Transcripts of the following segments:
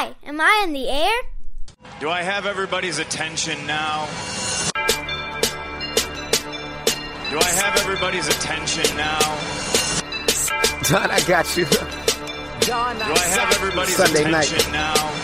Hi, am I in the air? Do I have everybody's attention now? Do I have everybody's attention now? Don, I got you. Don, do I have everybody's Sunday attention night. now?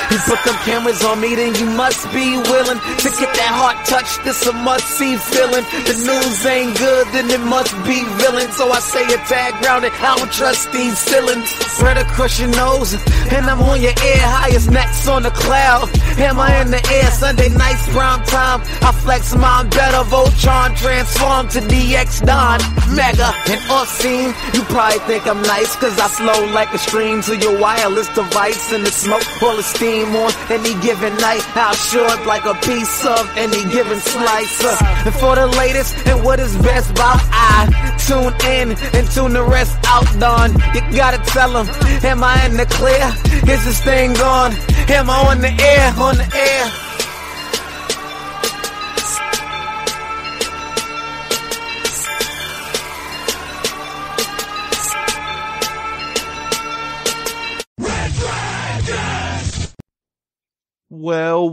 You put them cameras on me, then you must be willing to get that heart touch. This a must-see feeling. The news ain't good, then it must be villain. So I say a tag round it. I don't trust these ceilings. Spread across your nose, and I'm on your ear. Highest necks on the cloud. Hammer in the air. Sunday nights, prime time. I flex mine better. Voltron transform to DX Don Mega. And off scene, you probably think I'm nice, cause I slow like a stream to your wireless device, and the smoke full of steam on any given night. I'll short like a piece of any given slice. And for the latest and what is best about, I tune in and tune the rest out. Don, you gotta tell them, am I in the clear? Is this thing on? Am I on the air? On the air? Well,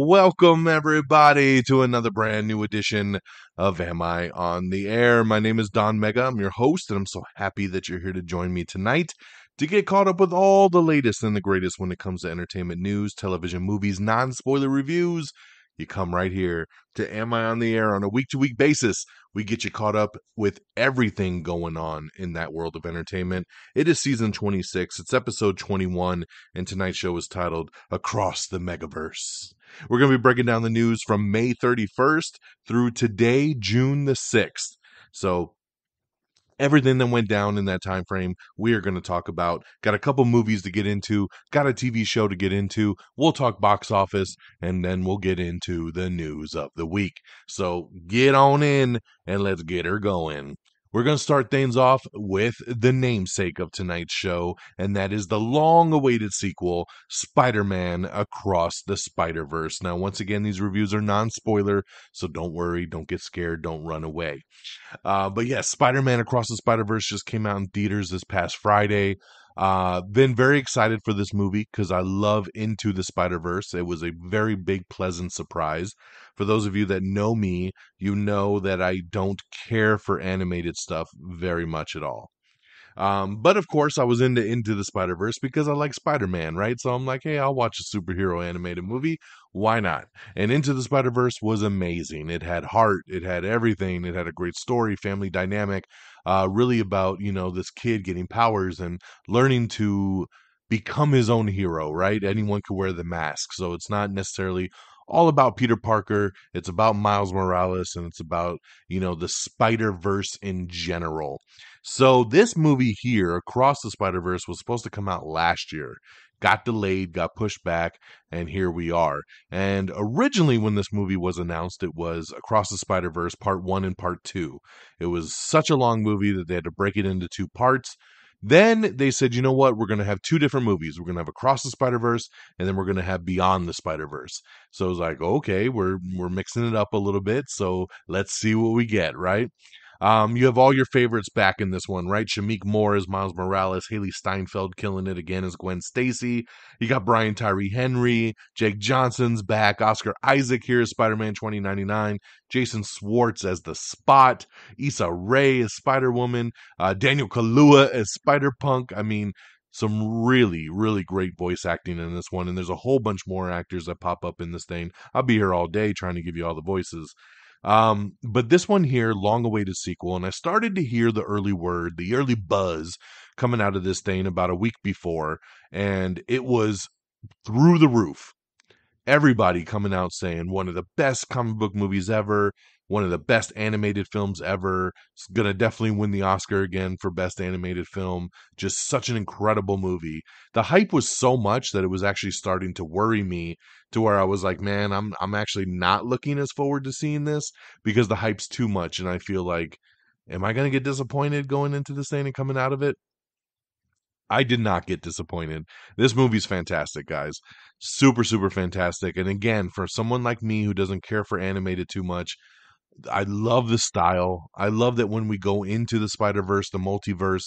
welcome everybody to another brand new edition of Am I on the Air? My name is DONMEGA, I'm your host, and I'm so happy that you're here to join me tonight to get caught up with all the latest and the greatest when it comes to entertainment news, television, movies, non-spoiler reviews. You come right here to Am I on the Air on a week-to-week basis. We get you caught up with everything going on in that world of entertainment. It is season 26. It's episode 21, and tonight's show is titled Across the Megaverse. We're going to be breaking down the news from May 31st through today, June the 6th. So everything that went down in that time frame, we are going to talk about. Got a couple movies to get into, got a TV show to get into. We'll talk box office, and then we'll get into the news of the week. So get on in, and let's get her going. We're going to start things off with the namesake of tonight's show, and that is the long-awaited sequel, Spider-Man Across the Spider-Verse. Now, once again, these reviews are non-spoiler, so don't worry, don't get scared, don't run away. But yes, Spider-Man Across the Spider-Verse just came out in theaters this past Friday. Been very excited for this movie because I love Into the Spider-Verse. It was a very big, pleasant surprise. For those of you that know me, you know that I don't care for animated stuff very much at all. But of course, I was into the Spider-Verse because I like Spider-Man, right? So I'm like, hey, I'll watch a superhero animated movie. Why not? And Into the Spider-Verse was amazing. It had heart. It had everything. It had a great story, family dynamic, really about, this kid getting powers and learning to become his own hero, right? Anyone could wear the mask. So it's not necessarily all about Peter Parker. It's about Miles Morales, and it's about, the Spider-Verse in general. So this movie here, Across the Spider-Verse, was supposed to come out last year. Got delayed, got pushed back, and here we are. And originally when this movie was announced, it was Across the Spider-Verse Part 1 and Part 2. It was such a long movie that they had to break it into two parts. Then they said, you know what, we're going to have two different movies. We're going to have Across the Spider-Verse, and then we're going to have Beyond the Spider-Verse. So it was like, okay, we're mixing it up a little bit, so let's see what we get, right? You have all your favorites back in this one, right? Shameik Moore as Miles Morales, Haley Steinfeld killing it again as Gwen Stacy. You got Brian Tyree Henry, Jake Johnson's back, Oscar Isaac here as Spider-Man 2099, Jason Schwartz as the Spot, Issa Rae as Spider-Woman, Daniel Kaluuya as Spider-Punk. I mean, some really, really great voice acting in this one, and there's a whole bunch more actors that pop up in this thing. I'll be here all day trying to give you all the voices. But this one here, long-awaited sequel, and I started to hear the early word, the early buzz coming out of this thing about a week before, and it was through the roof. Everybody coming out saying one of the best comic book movies ever, one of the best animated films ever. It's going to definitely win the Oscar again for best animated film. Just such an incredible movie. The hype was so much that it was actually starting to worry me to where I was like, man, I'm actually not looking as forward to seeing this because the hype's too much. And I feel like, am I going to get disappointed going into this thing and coming out of it? I did not get disappointed. This movie's fantastic, guys. Super, super fantastic. And again, for someone like me who doesn't care for animated too much, I love the style. I love that when we go into the Spider-Verse, the multiverse,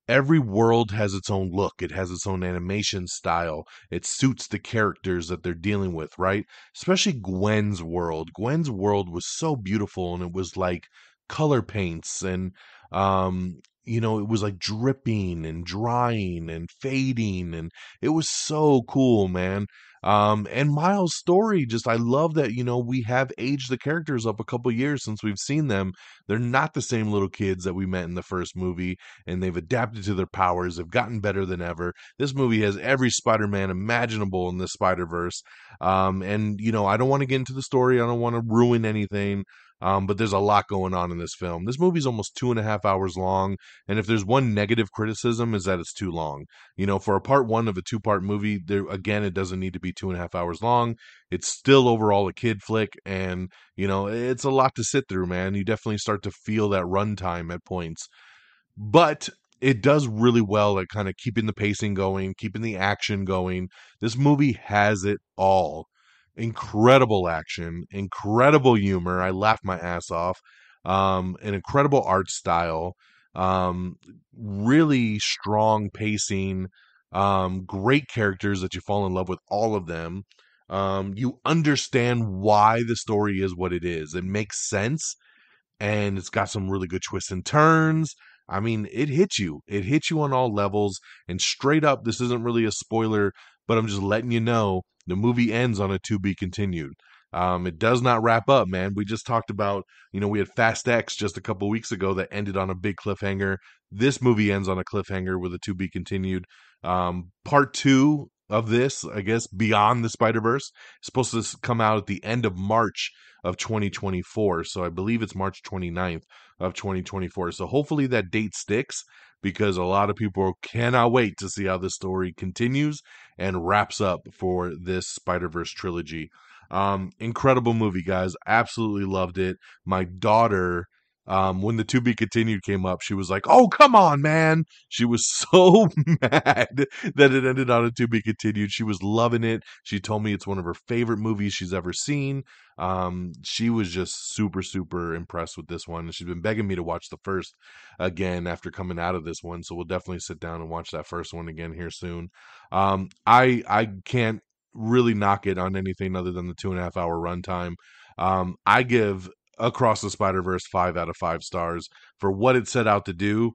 every world has its own look. It has its own animation style. It suits the characters that they're dealing with, right? Especially Gwen's world. Gwen's world was so beautiful, and it was like color paints, and it was like dripping and drying and fading, and it was so cool, man. And Miles' story, just I love that, we have aged the characters up a couple years since we've seen them. They're not the same little kids that we met in the first movie, and they've adapted to their powers. They've gotten better than ever. This movie has every Spider-Man imaginable in the Spider-Verse. And I don't want to get into the story. I don't want to ruin anything. But there's a lot going on in this film. This movie's almost 2.5 hours long, and if there's one negative criticism, is that it's too long. For a part one of a two-part movie, there again, it doesn't need to be 2.5 hours long. It's still overall a kid flick, and it's a lot to sit through, man. You definitely start to feel that runtime at points. But it does really well at kind of keeping the pacing going, keeping the action going. This movie has it all. Incredible action, incredible humor. I laughed my ass off. An incredible art style, um, really strong pacing, great characters that you fall in love with all of them. You understand why the story is what it is. It makes sense, and it's got some really good twists and turns. I mean, it hits you. It hits you on all levels. And straight up, this isn't really a spoiler, but I'm just letting you know the movie ends on a to be continued. It does not wrap up, man. We just talked about, we had Fast X just a couple weeks ago that ended on a big cliffhanger. This movie ends on a cliffhanger with a to be continued. Part two of this, I guess, Beyond the Spider-Verse, is supposed to come out at the end of March of 2024. So I believe it's March 29th of 2024. So hopefully that date sticks, because a lot of people cannot wait to see how this story continues and wraps up for this Spider-Verse trilogy. Incredible movie, guys. Absolutely loved it. My daughter, when the to be continued came up, she was like, "Oh, come on, man." She was so mad that it ended on a to be continued. She was loving it. She told me it's one of her favorite movies she's ever seen. She was just super, super impressed with this one. She's been begging me to watch the first again after coming out of this one. So we'll definitely sit down and watch that first one again here soon. I can't really knock it on anything other than the 2.5 hour runtime. I give Across the Spider-Verse 5 out of 5 stars for what it set out to do.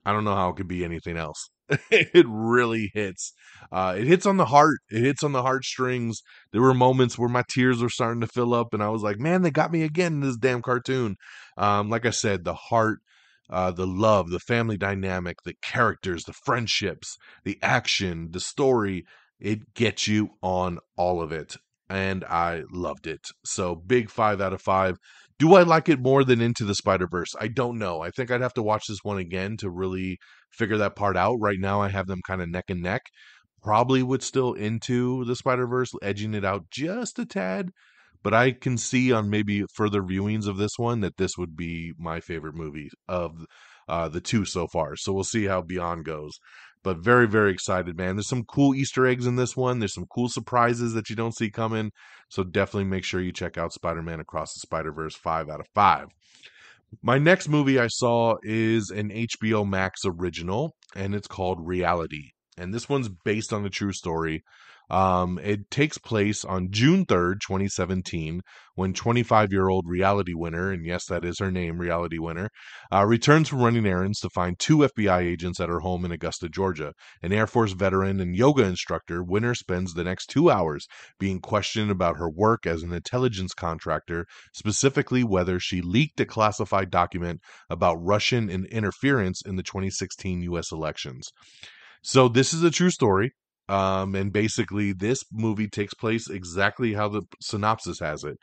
I don't know how it could be anything else. It really hits. It hits on the heart. It hits on the heartstrings. There were moments where my tears were starting to fill up, and I was like, man, they got me again in this damn cartoon. Like I said, the heart, the love, the family dynamic, the characters, the friendships, the action, the story, it gets you on all of it. And I loved it. So big 5 out of 5. Do I like it more than Into the Spider-Verse? I don't know. I think I'd have to watch this one again to really figure that part out. Right now, I have them kind of neck and neck. Probably would still Into the Spider-Verse, edging it out just a tad. But I can see on maybe further viewings of this one that this would be my favorite movie of the two so far. So we'll see how Beyond goes. But very, very excited, man. There's some cool Easter eggs in this one. There's some cool surprises that you don't see coming. So definitely make sure you check out Spider-Man Across the Spider-Verse 5 out of 5. My next movie I saw is an HBO Max original, and it's called Reality. And this one's based on a true story. It takes place on June 3rd, 2017, when 25-year-old Reality Winner, and yes, that is her name, Reality Winner, returns from running errands to find two FBI agents at her home in Augusta, Georgia. An Air Force veteran and yoga instructor, Winner spends the next 2 hours being questioned about her work as an intelligence contractor, specifically whether she leaked a classified document about Russian interference in the 2016 U.S. elections. So this is a true story. And basically, this movie takes place exactly how the synopsis has it.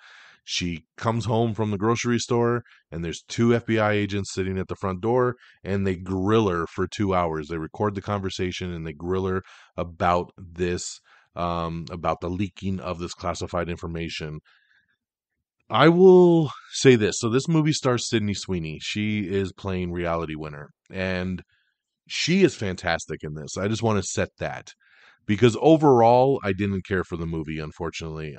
She comes home from the grocery store, and there's two FBI agents sitting at the front door, and they grill her for 2 hours. They record the conversation, and they grill her about this, about the leaking of this classified information. I will say this. So this movie stars Sydney Sweeney. She is playing Reality Winner, and she is fantastic in this. I just want to set that. Because overall, I didn't care for the movie, unfortunately.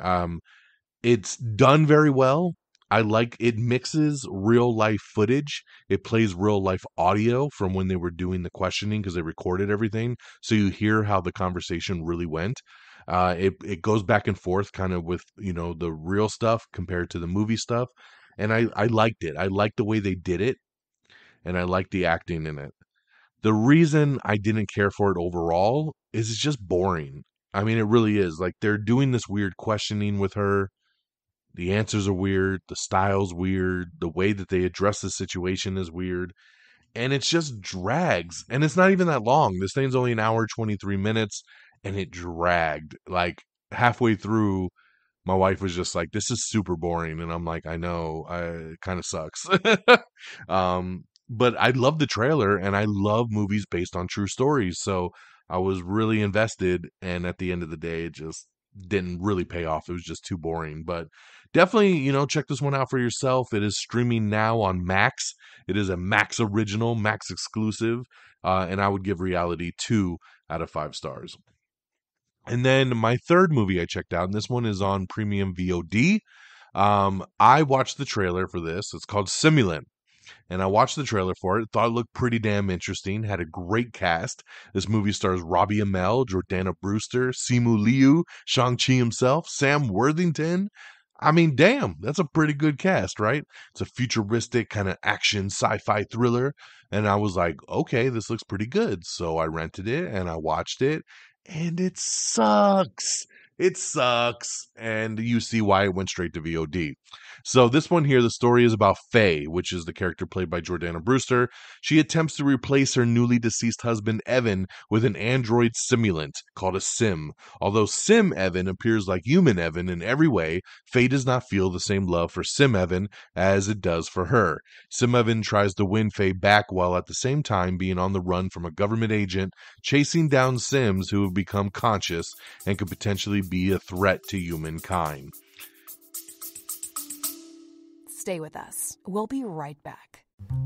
It's done very well. I like it mixes real life footage. It plays real life audio from when they were doing the questioning because they recorded everything. So you hear how the conversation really went. It goes back and forth kind of with, the real stuff compared to the movie stuff. And I liked it. I liked the way they did it, and I liked the acting in it. The reason I didn't care for it overall is it's just boring. I mean, it really is. Like, they're doing this weird questioning with her. The answers are weird. The style's weird. The way that they address the situation is weird. And it's just drags. And it's not even that long. This thing's only an hour, 23 minutes. And it dragged. Like, halfway through, my wife was just like, "This is super boring," and I'm like, "I know, it kind of sucks." But I love the trailer, and I love movies based on true stories, so I was really invested. And at the end of the day, it just didn't really pay off. It was just too boring. But definitely, check this one out for yourself. It is streaming now on Max. It is a Max original, Max exclusive, and I would give Reality 2 out of 5 stars. And then my third movie I checked out, and this one is on premium VOD. I watched the trailer for this. It's called Simulant. And I watched the trailer for it. Thought it looked pretty damn interesting. Had a great cast. This movie stars Robbie Amell, Jordana Brewster, Simu Liu, Shang-Chi himself, Sam Worthington. I mean, damn, that's a pretty good cast, right? It's a futuristic kind of action sci-fi thriller. And I was like, okay, this looks pretty good. So I rented it and I watched it, and it sucks. It sucks. And you see why it went straight to VOD. So this one here, the story is about Faye, which is the character played by Jordana Brewster. She attempts to replace her newly deceased husband, Evan, with an android simulant called a Sim. Although Sim Evan appears like human Evan in every way, Faye does not feel the same love for Sim Evan as it does for her. Sim Evan tries to win Faye back while at the same time being on the run from a government agent, chasing down Sims who have become conscious and could potentially be a threat to humankind. Stay with us. We'll be right back.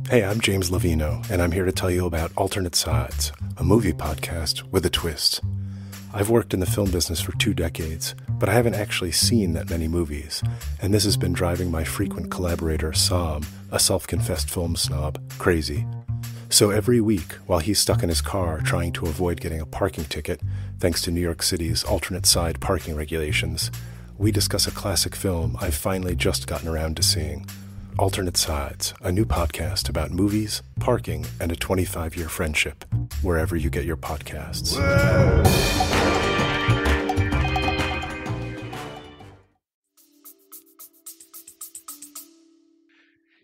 Hey, I'm James Lovino, and I'm here to tell you about Alternate Sides, a movie podcast with a twist. I've worked in the film business for 2 decades, but I haven't actually seen that many movies, and this has been driving my frequent collaborator, Sam, a self-confessed film snob, crazy. So every week, while he's stuck in his car trying to avoid getting a parking ticket, thanks to New York City's alternate side parking regulations, we discuss a classic film I've finally just gotten around to seeing. Alternate Sides, a new podcast about movies, parking, and a 25-year friendship, wherever you get your podcasts.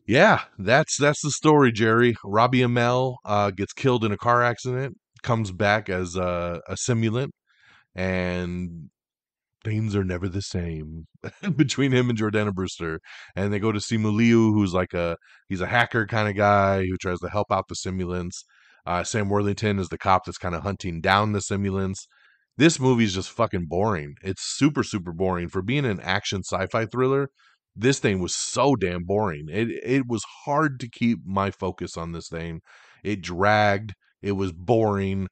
Yeah, that's the story, Jerry. Robbie Amell gets killed in a car accident, comes back as a simulant, and things are never the same between him and Jordana Brewster. And they go to Simu Liu, who's he's a hacker kind of guy who tries to help out the simulants. Sam Worthington is the cop that's kind of hunting down the simulants. This movie is just fucking boring. It's super, super boring. For being an action sci-fi thriller, this thing was so damn boring. It was hard to keep my focus on this thing. It dragged. It was boring.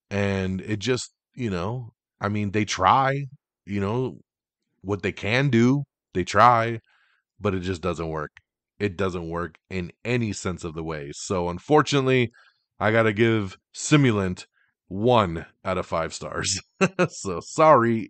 And it just, I mean, they try, what they can do, they try, but it just doesn't work. It doesn't work in any sense of the way. So unfortunately, I got to give Simulant 1 out of 5 stars. So sorry.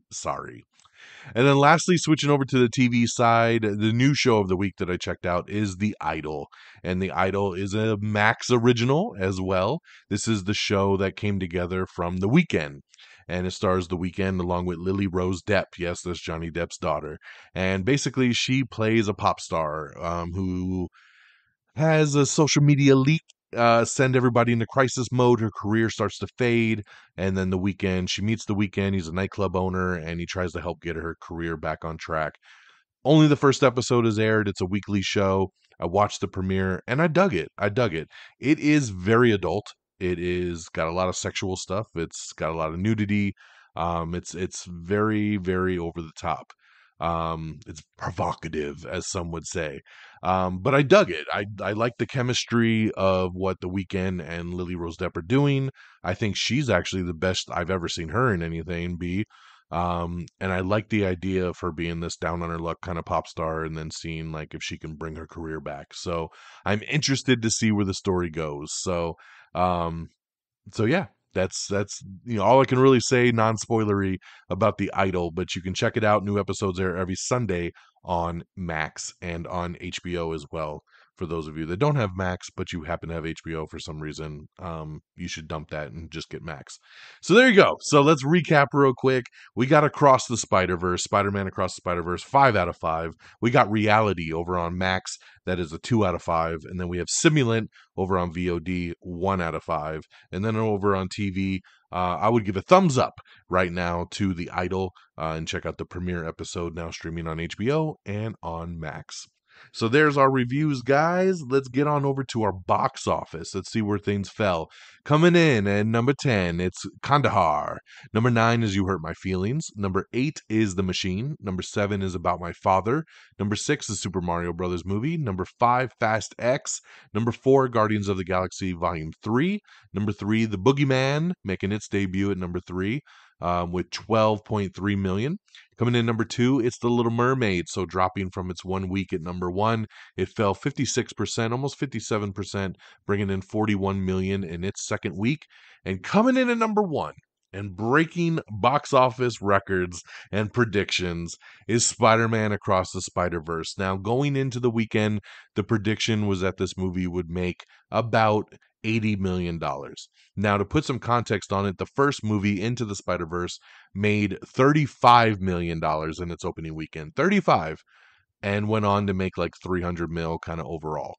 And then lastly, switching over to the TV side, the new show of the week that I checked out is The Idol. And The Idol is a Max original as well. This is the show that came together from The Weeknd. And it stars The Weeknd along with Lily Rose Depp. Yes, that's Johnny Depp's daughter. And basically, she plays a pop star who has a social media leak send everybody into crisis mode. Her career starts to fade, and then she meets The Weeknd. He's a nightclub owner, and he tries to help get her career back on track. Only the first episode is aired. It's a weekly show. I watched the premiere, and I dug it. It is very adult. It is got a lot of sexual stuff. It's got a lot of nudity. It's very, very over the top. It's provocative, as some would say. But I dug it. I like the chemistry of what The Weeknd and Lily Rose Depp are doing. I think she's actually the best I've ever seen her in anything be. And I like the idea of her being this down on her luck kind of pop star and then seeing like if she can bring her career back. So I'm interested to see where the story goes. Um, so yeah, that's all I can really say, non-spoilery, about The Idol, but you can check it out. New episodes there every Sunday on Max and on HBO as well. For those of you that don't have Max, but you happen to have HBO for some reason, you should dump that and just get Max. So there you go. So let's recap real quick. We got Across the Spider-Verse, Spider-Man Across the Spider-Verse, 5 out of 5. We got Reality over on Max. That is a 2 out of 5. And then we have Simulant over on VOD, 1 out of 5. And then over on TV, I would give a thumbs up right now to The Idol, and check out the premiere episode now streaming on HBO and on Max. So there's our reviews, guys. Let's get on over to our box office. Let's see where things fell. Coming in at number 10, it's Kandahar. Number 9 is You Hurt My Feelings. Number 8 is The Machine. Number 7 is About My Father. Number 6 is Super Mario Brothers movie. Number 5, Fast X. Number 4, Guardians of the Galaxy Volume 3. Number 3, The Boogeyman, making its debut at number 3. With 12.3 million. Coming in number 2, it's The Little Mermaid. So dropping from its 1 week at number 1, it fell 56%, almost 57%, bringing in 41 million in its second week. And coming in at number 1 and breaking box office records and predictions is Spider-Man Across the Spider-Verse. Now, going into the weekend, the prediction was that this movie would make about $80 million. Now, to put some context on it, the first movie, Into the Spider-Verse, made $35 million in its opening weekend. 35, and went on to make like 300 mil kind of overall.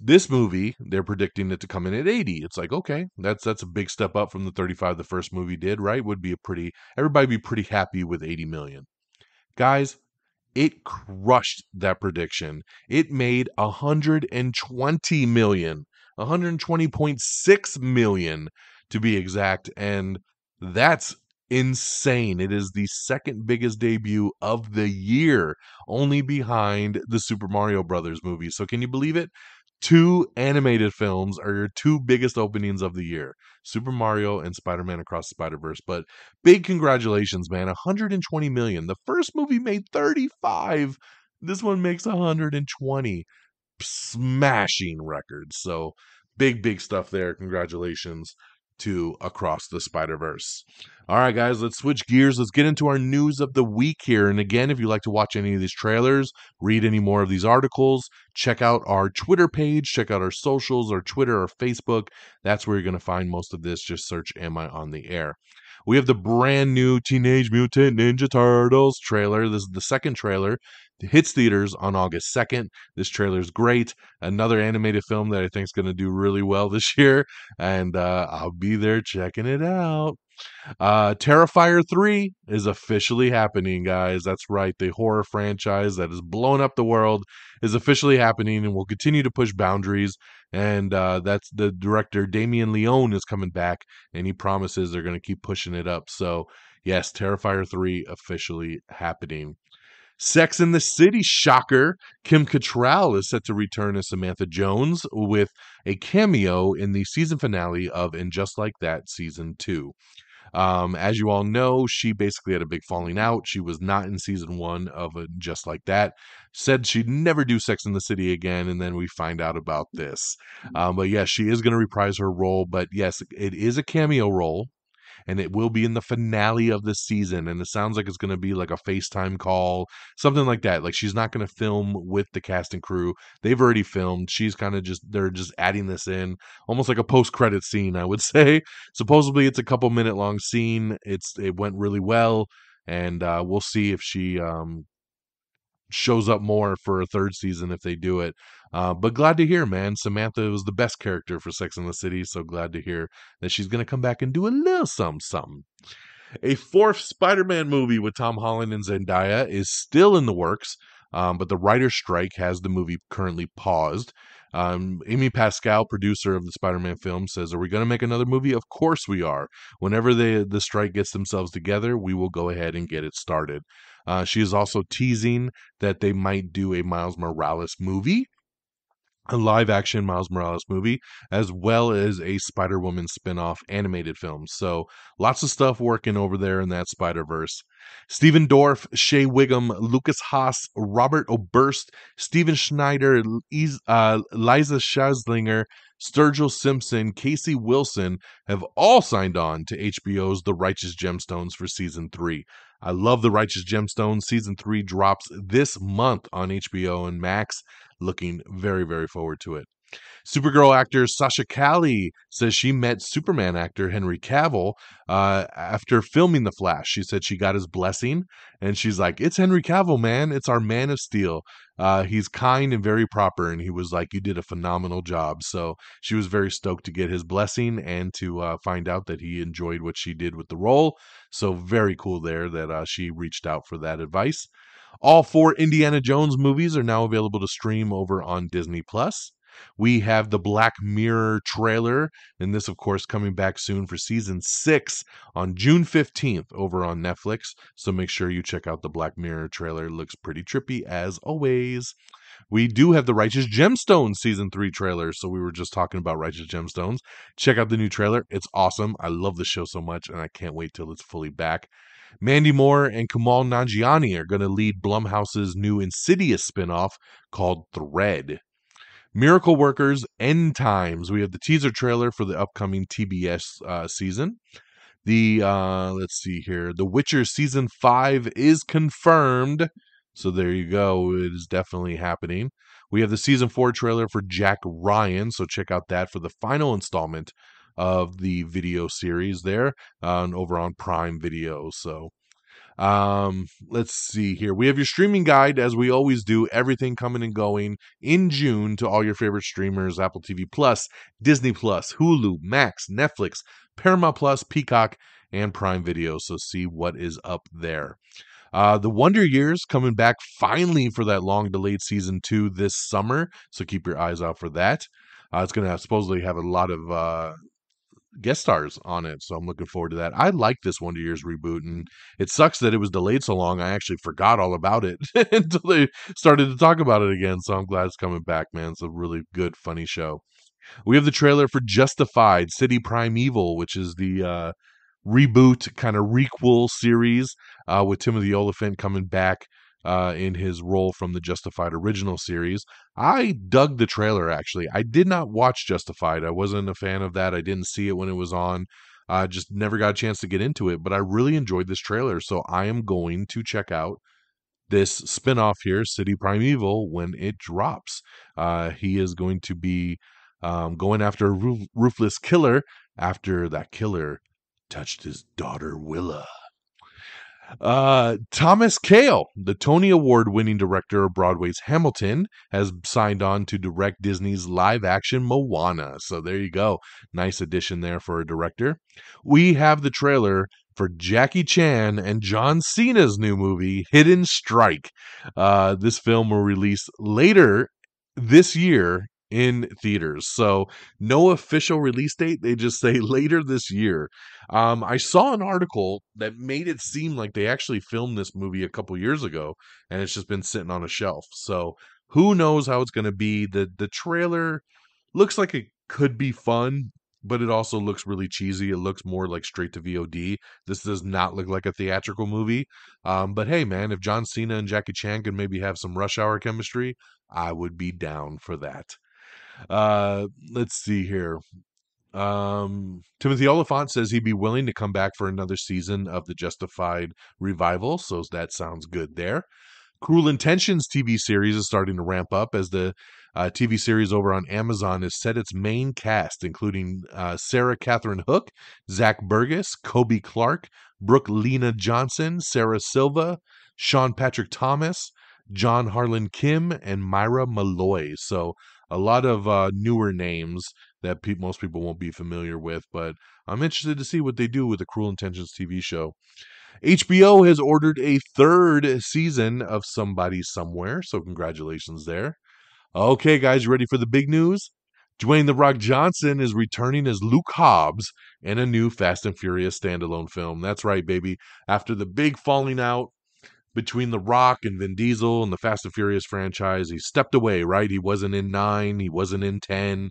This movie, they're predicting it to come in at 80. It's like, okay, that's a big step up from the 35 the first movie did, right? Everybody be pretty happy with 80 million. Guys, it crushed that prediction. It made 120 million, 120.6 million to be exact, and that's insane. It is the second biggest debut of the year, only behind the Super Mario Brothers movie. So can you believe it? 2 animated films are your 2 biggest openings of the year, Super Mario and Spider-Man Across the Spider-Verse. But big congratulations, man. 120 million. The first movie made 35. This one makes 120. Smashing records. So big stuff there. Congratulations to Across the Spider-Verse. All right, guys, let's switch gears. Let's get into our news of the week here. And again, if you'd like to watch any of these trailers, read any more of these articles, check out our Twitter page, check out our socials, our Twitter, our Facebook. That's where you're going to find most of this. Just search Am I on the Air? We have the brand new Teenage Mutant Ninja Turtles trailer. This is the second trailer. It hits theaters on August 2nd. This trailer is great. Another animated film that I think is going to do really well this year. And I'll be there checking it out. Terrifier 3 is officially happening, guys. That's right. The horror franchise that has blown up the world is officially happening and will continue to push boundaries. And that's the director, Damien Leone, is coming back, and he promises they're going to keep pushing it up. So, yes, Terrifier 3 officially happening. Sex in the City, shocker. Kim Cattrall is set to return as Samantha Jones with a cameo in the season finale of And Just Like That Season 2. As you all know, she basically had a big falling out. She was not in season 1 of Just Like That. Said she'd never do Sex in the City again, and then we find out about this. But yes, she is going to reprise her role. But yes, it is a cameo role, and it will be in the finale of the season. And it sounds like it's going to be like a FaceTime call, something like that. Like she's not going to film with the cast and crew. They've already filmed. She's kind of they're just adding this in, almost like a post-credit scene, I would say. Supposedly it's a couple minute long scene. It went really well, and we'll see if she shows up more for a third season if they do it. But glad to hear, man. Samantha was the best character for Sex and the City, so glad to hear that she's going to come back and do a little something. A 4th Spider-Man movie with Tom Holland and Zendaya is still in the works, but the writer's strike has the movie currently paused. Amy Pascal, producer of the Spider-Man film, says, "Are we going to make another movie? Of course we are. Whenever the strike gets themselves together, we will go ahead and get it started." She is also teasing that they might do a Miles Morales movie. a live-action Miles Morales movie, as well as a Spider-Woman spin-off animated film. So lots of stuff working over there in that Spider-Verse. Stephen Dorff, Shea Wiggum, Lucas Haas, Robert Oberst, Steven Schneider, Liza Schaslinger, Sturgill Simpson, Casey Wilson have all signed on to HBO's The Righteous Gemstones for Season 3. I love The Righteous Gemstones. Season 3 drops this month on HBO and Max. Looking very, very forward to it. Supergirl actor Sasha Calle says she met Superman actor Henry Cavill after filming The Flash. She said she got his blessing, and she's like, "It's Henry Cavill, man. It's our Man of Steel. He's kind and very proper." And he was like, "You did a phenomenal job." So she was very stoked to get his blessing and to find out that he enjoyed what she did with the role. So very cool there that she reached out for that advice. All 4 Indiana Jones movies are now available to stream over on Disney+. We have the Black Mirror trailer, and this, of course, coming back soon for Season 6 on June 15th over on Netflix. So make sure you check out the Black Mirror trailer. It looks pretty trippy, as always. We do have the Righteous Gemstones Season 3 trailer, so we were just talking about Righteous Gemstones. Check out the new trailer. It's awesome. I love the show so much, and I can't wait till it's fully back. Mandy Moore and Kumail Nanjiani are going to lead Blumhouse's new Insidious spinoff called Thread. Miracle Workers End Times. We have the teaser trailer for the upcoming TBS season. Let's see here. The Witcher Season 5 is confirmed. So there you go. It is definitely happening. We have the Season 4 trailer for Jack Ryan. So check out that for the final installment of the video series there over on Prime Video. So let's see here. We have your streaming guide, as we always do. Everything coming and going in June to all your favorite streamers: Apple TV Plus, Disney Plus, Hulu, Max, Netflix, Paramount Plus, Peacock, and Prime Video. So see what is up there. The Wonder Years coming back finally for that long-delayed Season 2 this summer. So keep your eyes out for that. It's going to supposedly have a lot of guest stars on it, so I'm looking forward to that. I like this Wonder Years reboot, and it sucks that it was delayed so long. I actually forgot all about it until they started to talk about it again, so I'm glad it's coming back, man. It's a really good, funny show. We have the trailer for Justified City Primeval, which is the reboot kind of requel series with Timothy Olyphant coming back in his role from the Justified original series. I dug the trailer, actually. I did not watch Justified. I wasn't a fan of that. I didn't see it when it was on. I just never got a chance to get into it, but I really enjoyed this trailer, so I am going to check out this spinoff here, City Primeval, when it drops. He is going to be going after a ruthless killer after that killer touched his daughter Willa. Thomas Kail, the Tony Award-winning director of Broadway's Hamilton, has signed on to direct Disney's live-action Moana. So there you go. Nice addition there for a director. We have the trailer for Jackie Chan and John Cena's new movie, Hidden Strike. This film will release later this year in theaters. So no official release date. They just say later this year. I saw an article that made it seem like they actually filmed this movie a couple years ago, and it's just been sitting on a shelf. So who knows how it's going to be. The trailer looks like it could be fun, but it also looks really cheesy. It looks more like straight to VOD. This does not look like a theatrical movie. But hey, man, if John Cena and Jackie Chan could maybe have some Rush Hour chemistry, I would be down for that. Let's see here. Timothy Olyphant says he'd be willing to come back for another season of the Justified revival, so that sounds good there. Cruel Intentions TV series is starting to ramp up as the TV series over on Amazon has set its main cast, including Sarah Catherine Hook, Zach Burgess, Kobe Clark, Brooke Lena Johnson, Sarah Silva, Sean Patrick Thomas, John Harlan Kim, and Myra Malloy. So a lot of newer names that most people won't be familiar with, but I'm interested to see what they do with the Cruel Intentions TV show. HBO has ordered a 3rd season of Somebody Somewhere, so congratulations there. Okay, guys, you ready for the big news? Dwayne "The Rock" Johnson is returning as Luke Hobbs in a new Fast and Furious standalone film. That's right, baby. After the big falling out between The Rock and Vin Diesel and the Fast and Furious franchise, he stepped away, right? He wasn't in 9, he wasn't in 10.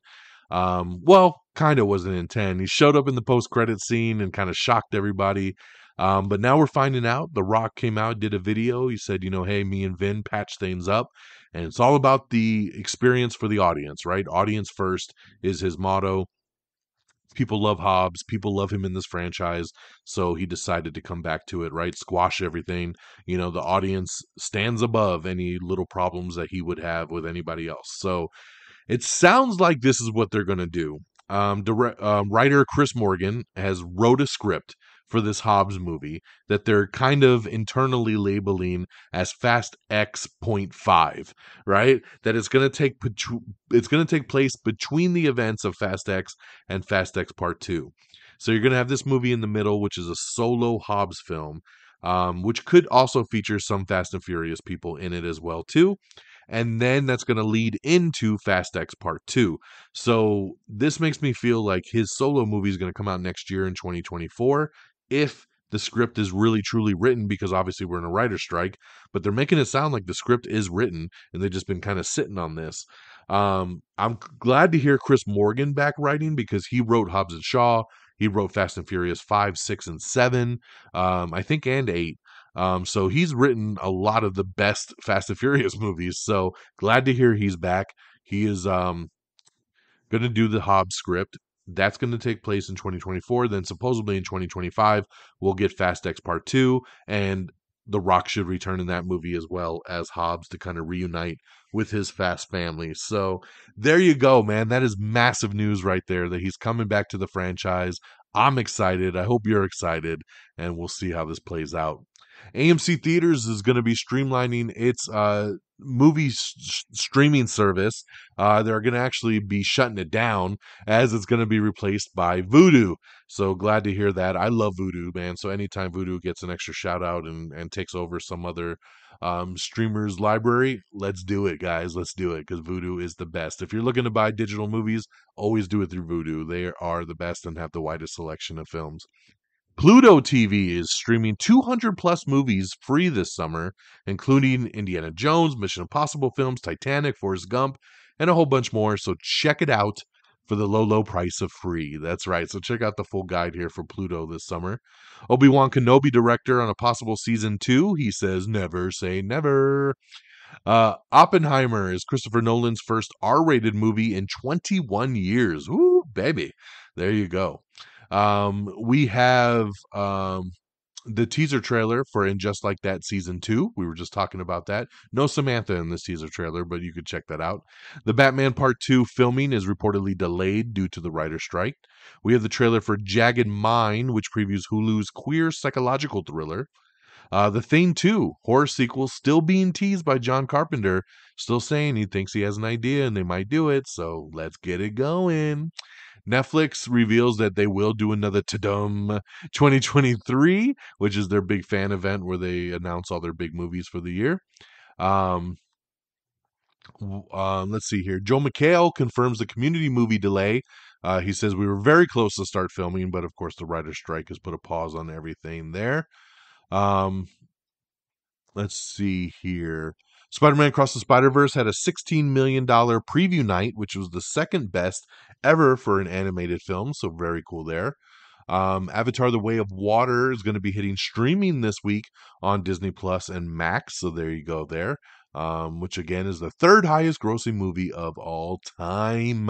Well, kind of wasn't in 10. He showed up in the post-credit scene and kind of shocked everybody. But now we're finding out. The Rock came out, did a video. He said, hey, me and Vin patch things up. And it's all about the experience for the audience, right? Audience first is his motto. People love Hobbs. People love him in this franchise. So he decided to come back to it, right? Squash everything. The audience stands above any little problems that he would have with anybody else. So it sounds like this is what they're going to do. Writer Chris Morgan has wrote a script for this Hobbs movie that they're kind of internally labeling as Fast X.5, right? That it's going to take place between the events of Fast X and Fast X Part 2. So you're going to have this movie in the middle, which is a solo Hobbs film, which could also feature some Fast and Furious people in it as well too. And then that's going to lead into Fast X Part 2. So this makes me feel like his solo movie is going to come out next year in 2024 if the script is really truly written, because obviously we're in a writer's strike, but they're making it sound like the script is written and they've just been kind of sitting on this. I'm glad to hear Chris Morgan back writing, because he wrote Hobbs and Shaw. He wrote Fast and Furious 5, 6, and 7, I think, and 8. So he's written a lot of the best Fast and Furious movies. So glad to hear he's back. He is going to do the Hobbs script. That's going to take place in 2024. Then supposedly in 2025, we'll get Fast X Part 2. And The Rock should return in that movie as well as Hobbs to kind of reunite with his Fast family. So there you go, man. That is massive news right there that he's coming back to the franchise. I'm excited. I hope you're excited. And we'll see how this plays out. AMC Theaters is going to be streamlining its movie streaming service. They're going to actually be shutting it down, as it's going to be replaced by Vudu. So glad to hear that. I love Vudu, man. So anytime Vudu gets an extra shout out and takes over some other streamer's library, let's do it, guys. Let's do it, because Vudu is the best. If you're looking to buy digital movies, always do it through Vudu. They are the best and have the widest selection of films. Pluto TV is streaming 200 plus movies free this summer, including Indiana Jones, Mission Impossible films, Titanic, Forrest Gump, and a whole bunch more. So check it out for the low, low price of free. That's right. So check out the full guide here for Pluto this summer. Obi-Wan Kenobi director on a possible season 2. He says, never say never. Oppenheimer is Christopher Nolan's first R-rated movie in 21 years. Ooh, baby. There you go. We have the teaser trailer for In Just Like That Season 2. We were just talking about that. No Samantha in this teaser trailer, but you could check that out. The Batman Part 2 filming is reportedly delayed due to the writer's strike. We have the trailer for Jagged Mind, which previews Hulu's queer psychological thriller. The Thing 2 horror sequel still being teased by John Carpenter, still saying he thinks he has an idea and they might do it, so let's get it going. Netflix reveals that they will do another Tadum 2023, which is their big fan event where they announce all their big movies for the year. Let's see here. Joe McHale confirms the Community movie delay. He says we were very close to start filming, but of course the writer's strike has put a pause on everything there. Let's see here. Spider-Man Across the Spider-Verse had a $16 million preview night, which was the second best ever for an animated film, so very cool there. Avatar The Way of Water is going to be hitting streaming this week on Disney Plus and Max, so there you go there, which again is the third highest grossing movie of all time.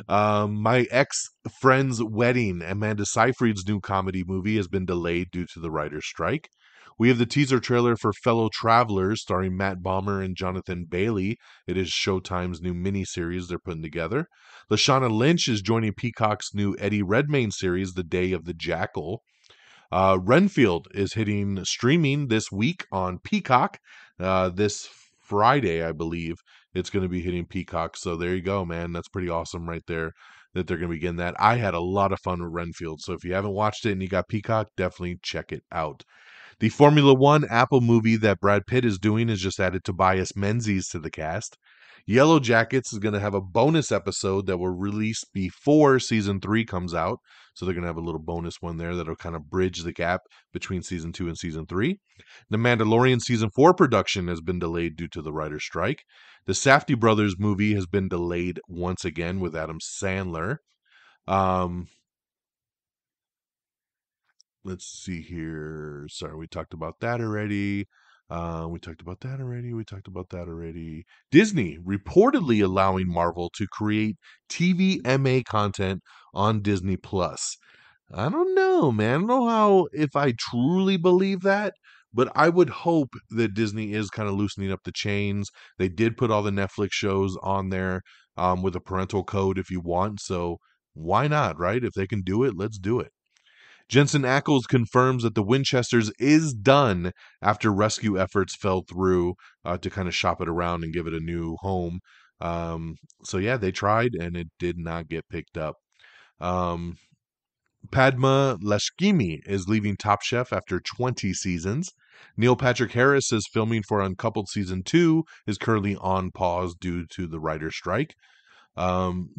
My ex-friend's wedding, Amanda Seyfried's new comedy movie, has been delayed due to the writer's strike. We have the teaser trailer for Fellow Travelers, starring Matt Bomer and Jonathan Bailey. It is Showtime's new miniseries they're putting together. Lashana Lynch is joining Peacock's new Eddie Redmayne series, The Day of the Jackal. Renfield is hitting streaming this week on Peacock. This Friday, I believe, it's going to be hitting Peacock. So there you go, man. That's pretty awesome right there that they're going to be getting that. I had a lot of fun with Renfield. So if you haven't watched it and you got Peacock, definitely check it out. The Formula One Apple movie that Brad Pitt is doing has just added Tobias Menzies to the cast. Yellow Jackets is going to have a bonus episode that will release before season 3 comes out. So they're going to have a little bonus one there that'll kind of bridge the gap between season 2 and season 3. The Mandalorian season 4 production has been delayed due to the writer's strike. The Safdie brothers movie has been delayed once again with Adam Sandler. Let's see here. Sorry, we talked about that already. We talked about that already. Disney reportedly allowing Marvel to create TVMA content on Disney Plus. I don't know, man. I don't know if I truly believe that, but I would hope that Disney is kind of loosening up the chains. They did put all the Netflix shows on there with a parental code if you want. So why not, right? If they can do it, let's do it. Jensen Ackles confirms that the Winchesters is done after rescue efforts fell through to kind of shop it around and give it a new home. So yeah, they tried and it did not get picked up. Padma Lashkimi is leaving Top Chef after 20 seasons. Neil Patrick Harris says filming for Uncoupled Season 2 is currently on pause due to the writer's strike.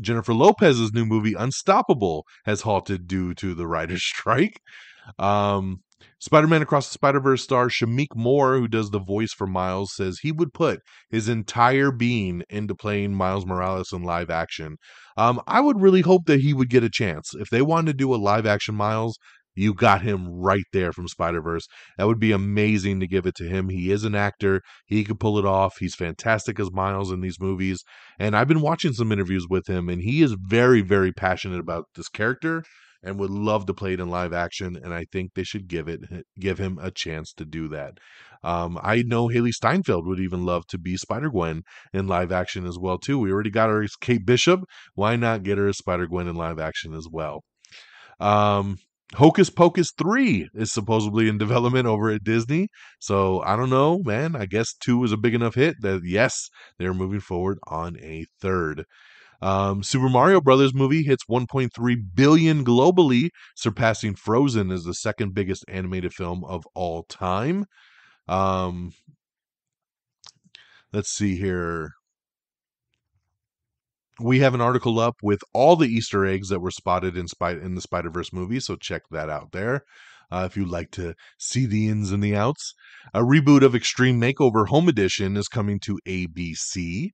Jennifer Lopez's new movie Unstoppable has halted due to the writer's strike. Spider-Man Across the Spider-Verse star Shameik Moore, who does the voice for Miles, says he would put his entire being into playing Miles Morales in live action. I would really hope that he would get a chance. If they wanted to do a live action Miles, you got him right there from Spider-Verse. That would be amazing to give it to him. He is an actor. He could pull it off. He's fantastic as Miles in these movies. And I've been watching some interviews with him, and he is very, very passionate about this character and would love to play it in live action. And I think they should give him a chance to do that. I know Haley Steinfeld would even love to be Spider-Gwen in live action as well, too. We already got her as Kate Bishop. Why not get her as Spider-Gwen in live action as well? Hocus Pocus 3 is supposedly in development over at Disney. So I don't know, man. I guess 2 was a big enough hit that, yes, they're moving forward on a third. Super Mario Brothers movie hits 1.3 billion globally, surpassing Frozen as the second biggest animated film of all time. Let's see here. We have an article up with all the Easter eggs that were spotted in the Spider-Verse movie, so check that out there if you'd like to see the ins and the outs. A reboot of Extreme Makeover Home Edition is coming to ABC.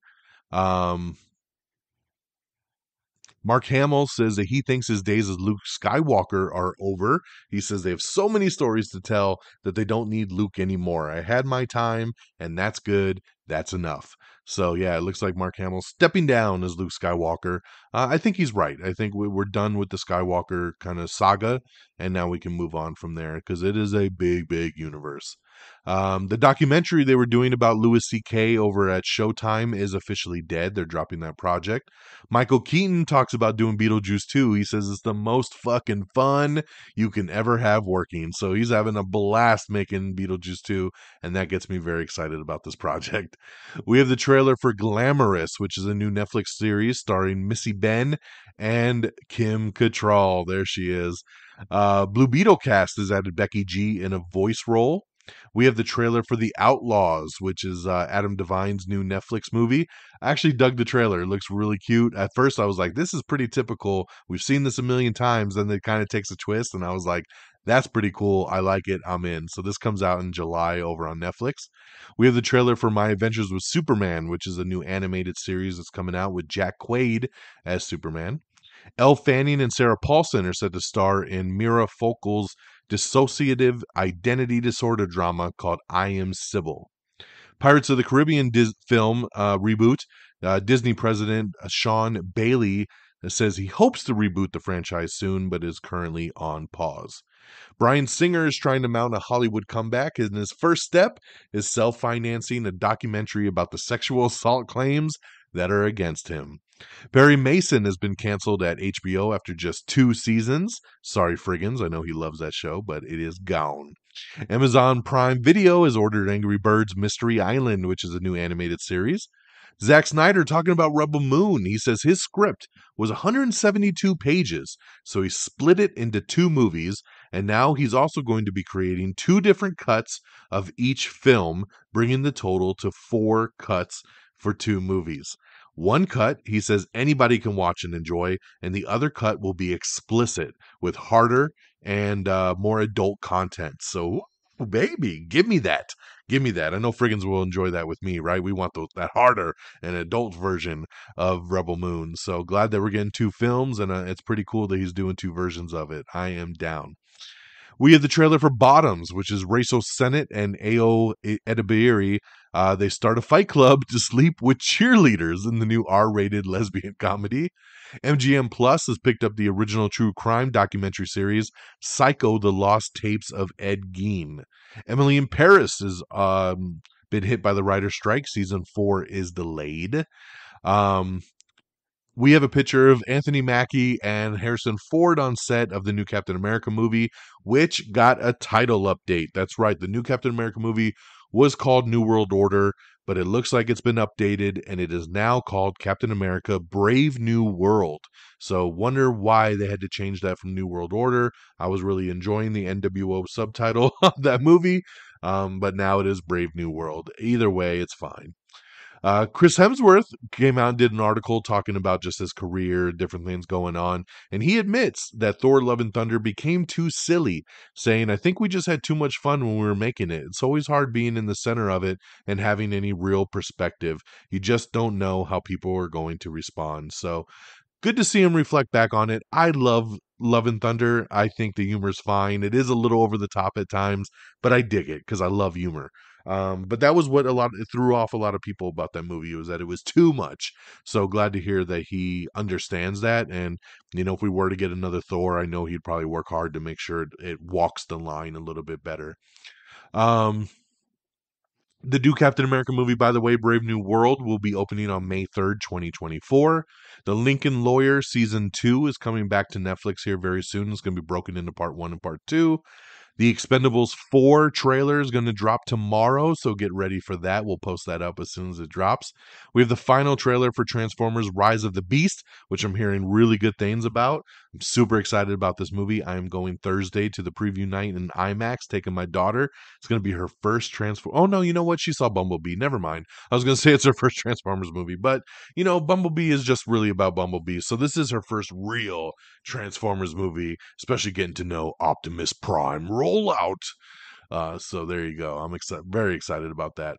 Mark Hamill says that he thinks his days as Luke Skywalker are over. He says they have so many stories to tell that they don't need Luke anymore. I had my time, and that's good. That's enough. So, yeah, it looks like Mark Hamill's stepping down as Luke Skywalker. I think he's right. I think we're done with the Skywalker kind of saga, and now we can move on from there because it is a big, big universe. The documentary they were doing about Louis C.K. over at Showtime is officially dead. They're dropping that project. Michael Keaton talks about doing Beetlejuice 2. He says it's the most fucking fun you can ever have working. So he's having a blast making Beetlejuice 2, and that gets me very excited about this project. We have the trailer for Glamorous, which is a new Netflix series starring Missy Ben and Kim Cattrall. There she is. Blue Beetle cast has added Becky G in a voice role. We have the trailer for The Outlaws, which is Adam Devine's new Netflix movie. I actually dug the trailer. It looks really cute. At first, I was like, this is pretty typical. We've seen this a million times. Then it kind of takes a twist, and I was like, that's pretty cool. I like it. I'm in. So this comes out in July over on Netflix. We have the trailer for My Adventures with Superman, which is a new animated series that's coming out with Jack Quaid as Superman. Elle Fanning and Sarah Paulson are set to star in Mira Folkel's dissociative identity disorder drama called I Am Sybil. Pirates of the Caribbean film reboot. Disney president Sean Bailey says he hopes to reboot the franchise soon, but is currently on pause. Bryan Singer is trying to mount a Hollywood comeback, and his first step is self-financing a documentary about the sexual assault claims that are against him. Perry Mason has been canceled at HBO after just 2 seasons. Sorry, Friggins. I know he loves that show, but it is gone. Amazon Prime Video has ordered Angry Birds Mystery Island, which is a new animated series. Zack Snyder talking about Rebel Moon. He says his script was 172 pages, so he split it into 2 movies, and now he's also going to be creating 2 different cuts of each film, bringing the total to 4 cuts for 2 movies. One cut, he says anybody can watch and enjoy, and the other cut will be explicit with harder and more adult content. So, ooh, baby, give me that. Give me that. I know friggins will enjoy that with me, right? We want that harder and adult version of Rebel Moon. So glad that we're getting two films, and it's pretty cool that he's doing two versions of it. I am down. We have the trailer for Bottoms, which is Rachel Sennett and Ao Edebiri. They start a fight club to sleep with cheerleaders in the new R-rated lesbian comedy. MGM Plus has picked up the original true crime documentary series Psycho: The Lost Tapes of Ed Gein. Emily in Paris has been hit by the writer's strike. Season 4 is delayed. We have a picture of Anthony Mackie and Harrison Ford on set of the new Captain America movie, which got a title update. That's right, the new Captain America movie was called New World Order, but it looks like it's been updated, and it is now called Captain America Brave New World. So wonder why they had to change that from New World Order. I was really enjoying the NWO subtitle of that movie, but now it is Brave New World. Either way, it's fine. Chris Hemsworth came out and did an article talking about just his career, different things going on, and he admits that Thor: Love and Thunder became too silly, saying, "I think we just had too much fun when we were making it. It's always hard being in the center of it and having any real perspective. You just don't know how people are going to respond." So good to see him reflect back on it. I love Love and Thunder. I think the humor's fine. It is a little over the top at times, but I dig it because I love humor. But that was what it threw off a lot of people about that movie, was that it was too much. So glad to hear that he understands that. And, if we were to get another Thor, I know he'd probably work hard to make sure it walks the line a little bit better. The new Captain America movie, by the way, Brave New World, will be opening on May 3rd, 2024. The Lincoln Lawyer Season 2 is coming back to Netflix here very soon. It's going to be broken into Part 1 and Part 2. The Expendables 4 trailer is going to drop tomorrow, so get ready for that. We'll post that up as soon as it drops. We have the final trailer for Transformers Rise of the Beast, which I'm hearing really good things about. I'm super excited about this movie. I am going Thursday to the preview night in IMAX, taking my daughter. It's going to be her first Transformers. Oh, no, you know what? She saw Bumblebee. Never mind. I was going to say it's her first Transformers movie, but, Bumblebee is just really about Bumblebee. So this is her first real Transformers movie, especially getting to know Optimus Prime rollout. So there you go. I'm very excited about that.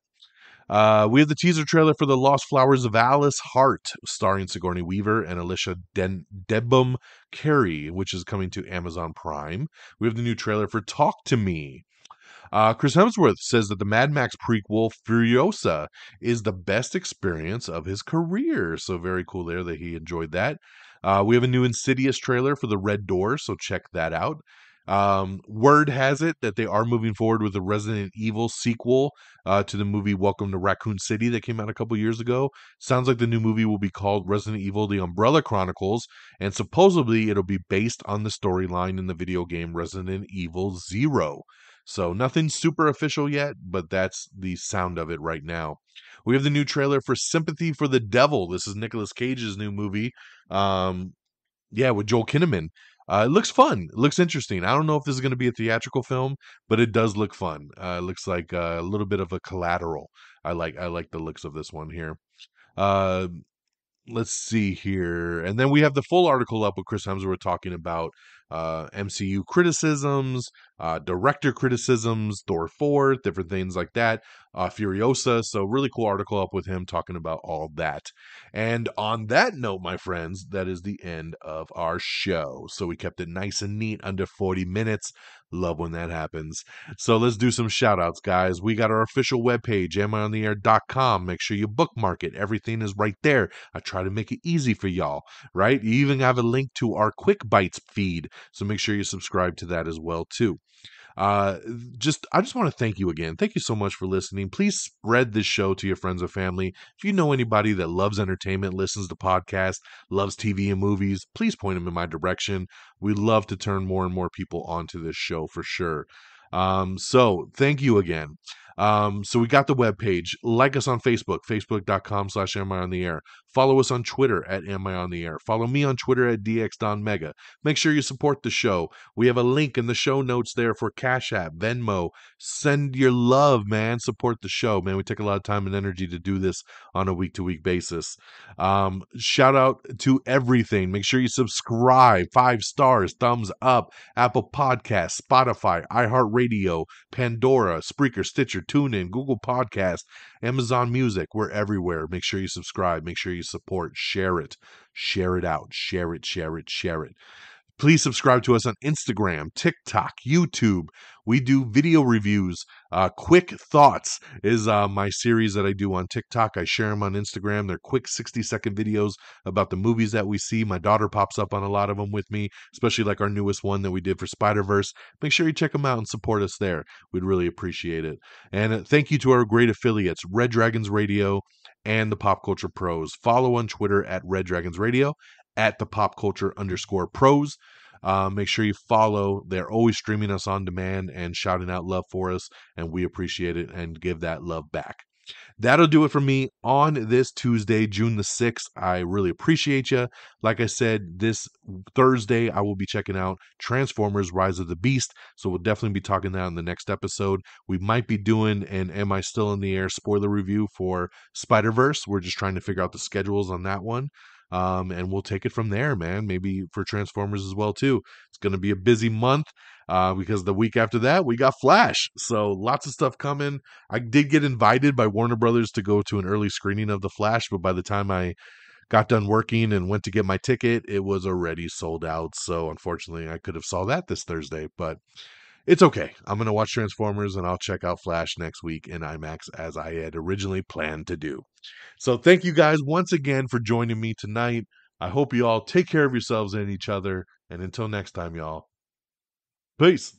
We have the teaser trailer for The Lost Flowers of Alice Hart, starring Sigourney Weaver and Alicia Debum Carey, which is coming to Amazon Prime. We have the new trailer for Talk to Me. Chris Hemsworth says that the Mad Max prequel Furiosa is the best experience of his career. So very cool there that he enjoyed that. We have a new Insidious trailer for The Red Door, so check that out. Word has it that they are moving forward with a Resident Evil sequel to the movie Welcome to Raccoon City that came out a couple years ago. Sounds like the new movie will be called Resident Evil: The Umbrella Chronicles, and supposedly it'll be based on the storyline in the video game Resident Evil 0. So nothing super official yet, but that's the sound of it right now. We have the new trailer for Sympathy for the Devil. This is Nicolas Cage's new movie. With Joel Kinnaman. It looks fun. It looks interesting. I don't know if this is going to be a theatrical film, but it does look fun. It looks like a little bit of a Collateral. I like the looks of this one here. Let's see here. And then we have the full article up with Chris Hemsworth talking about MCU criticisms, director criticisms, Thor 4, different things like that, Furiosa. So really cool article up with him talking about all that. And on that note, my friends, that is the end of our show. So we kept it nice and neat, under 40 minutes. Love when that happens. So let's do some shout outs, guys. We got our official webpage, amiontheair.com. Make sure you bookmark it. Everything is right there. I try to make it easy for y'all, right? You even have a link to our Quick Bites feed. So make sure you subscribe to that as well, too. I just want to thank you again. Thank you so much for listening. Please spread this show to your friends and family. If you know anybody that loves entertainment, listens to podcasts, loves TV and movies, please point them in my direction. We love to turn more and more people onto this show for sure. So thank you again. So we got the webpage. Like us on Facebook, facebook.com/Am I on the Air. Follow us on Twitter at Am I on the Air. Follow me on Twitter at DXDonMega. Make sure you support the show. We have a link in the show notes there for Cashapp, Venmo. Send your love, man. Support the show, man. We take a lot of time and energy to do this on a week-to-week basis. Shout out to everything. Make sure you subscribe. 5 stars, thumbs up. Apple Podcasts, Spotify, iHeartRadio, Pandora, Spreaker, Stitcher, TuneIn, Google Podcast, Amazon Music. We're everywhere. Make sure you subscribe. Make sure you support. Share it. Share it out. Share it, share it, share it. Please subscribe to us on Instagram, TikTok, YouTube. We do video reviews. Quick Thoughts is my series that I do on TikTok. I share them on Instagram. They're quick 60-second videos about the movies that we see. My daughter pops up on a lot of them with me, especially like our newest one that we did for Spider-Verse. Make sure you check them out and support us there. We'd really appreciate it. And thank you to our great affiliates, Red Dragons Radio and the Pop Culture Pros. Follow on Twitter at Red Dragons Radio, at the Pop Culture _Pros. Make sure you follow. They're always streaming us on demand and shouting out love for us, and we appreciate it and give that love back. That'll do it for me on this Tuesday, June the 6th. I really appreciate you. Like I said, this Thursday, I will be checking out Transformers Rise of the Beast. So we'll definitely be talking that in the next episode. We might be doing an Am I Still in the Air spoiler review for Spider-Verse. We're just trying to figure out the schedules on that one. And we'll take it from there, man. Maybe for Transformers as well, too. It's going to be a busy month. Because the week after that, we got Flash. So lots of stuff coming. I did get invited by Warner Brothers to go to an early screening of The Flash, but by the time I got done working and went to get my ticket, it was already sold out. So unfortunately, I could have saw that this Thursday, but it's okay. I'm going to watch Transformers and I'll check out Flash next week in IMAX as I had originally planned to do. So thank you guys once again for joining me tonight. I hope you all take care of yourselves and each other. And until next time, y'all. Peace.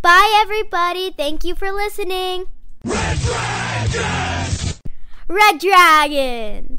Bye, everybody. Thank you for listening. Red Dragons! Red Dragons!